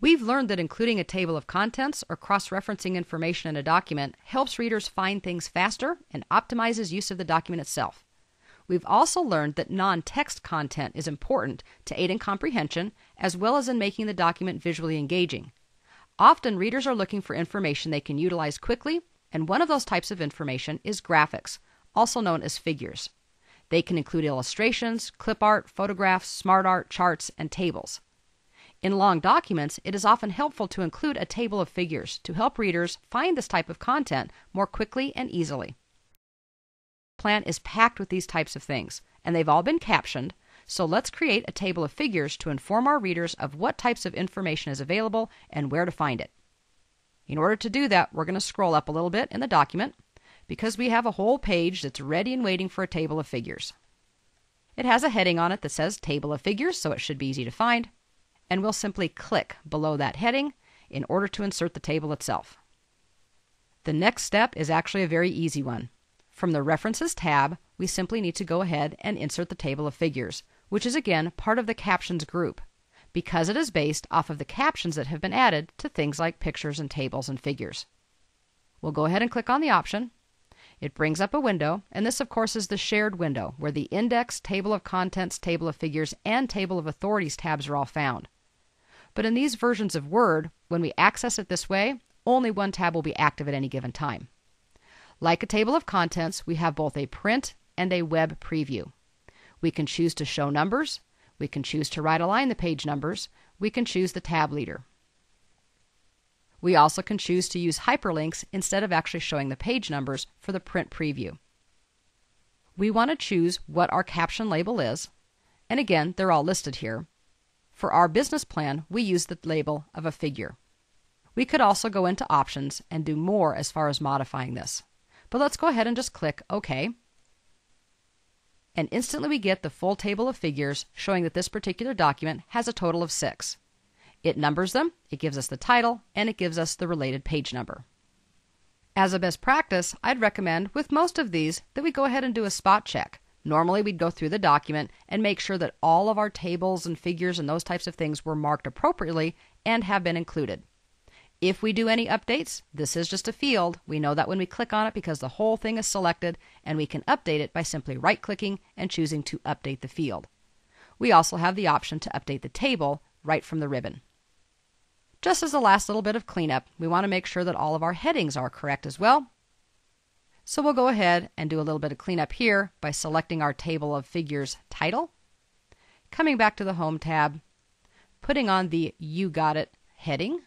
We've learned that including a table of contents or cross-referencing information in a document helps readers find things faster and optimizes use of the document itself. We've also learned that non-text content is important to aid in comprehension as well as in making the document visually engaging. Often readers are looking for information they can utilize quickly, and one of those types of information is graphics, also known as figures. They can include illustrations, clip art, photographs, smart art, charts, and tables. In long documents, it is often helpful to include a table of figures to help readers find this type of content more quickly and easily. The plan is packed with these types of things, and they've all been captioned, so let's create a table of figures to inform our readers of what types of information is available and where to find it. In order to do that, we're going to scroll up a little bit in the document because we have a whole page that's ready and waiting for a table of figures. It has a heading on it that says Table of Figures, so it should be easy to find, and we'll simply click below that heading in order to insert the table itself. The next step is actually a very easy one. From the References tab, we simply need to go ahead and insert the table of figures, which is again part of the Captions group, because it is based off of the captions that have been added to things like pictures and tables and figures. We'll go ahead and click on the option. It brings up a window, and this of course is the shared window where the Index, Table of Contents, Table of Figures, and Table of Authorities tabs are all found. But in these versions of Word, when we access it this way, only one tab will be active at any given time. Like a table of contents, we have both a print and a web preview. We can choose to show numbers, we can choose to right-align the page numbers, we can choose the tab leader. We also can choose to use hyperlinks instead of actually showing the page numbers for the print preview. We want to choose what our caption label is, and again, they're all listed here. For our business plan, we use the label of a figure. We could also go into options and do more as far as modifying this. But let's go ahead and just click OK. And instantly we get the full table of figures showing that this particular document has a total of 6. It numbers them, it gives us the title, and it gives us the related page number. As a best practice, I'd recommend with most of these that we go ahead and do a spot check. Normally we'd go through the document and make sure that all of our tables and figures and those types of things were marked appropriately and have been included. If we do any updates, this is just a field. We know that when we click on it because the whole thing is selected, and we can update it by simply right-clicking and choosing to update the field. We also have the option to update the table right from the ribbon. Just as a last little bit of cleanup, we want to make sure that all of our headings are correct as well. So we'll go ahead and do a little bit of cleanup here by selecting our Table of Figures title, coming back to the Home tab, putting on the You Got It heading,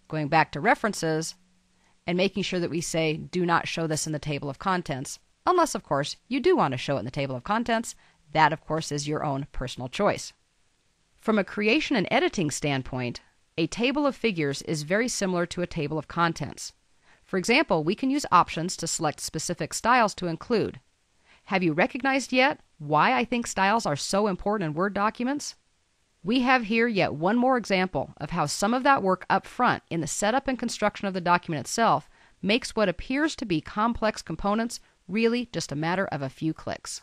going back to References, and making sure that we say do not show this in the table of contents, unless of course you do want to show it in the table of contents. That of course is your own personal choice. From a creation and editing standpoint, a table of figures is very similar to a table of contents. For example, we can use options to select specific styles to include. Have you recognized yet why I think styles are so important in Word documents? We have here yet one more example of how some of that work up front in the setup and construction of the document itself makes what appears to be complex components really just a matter of a few clicks.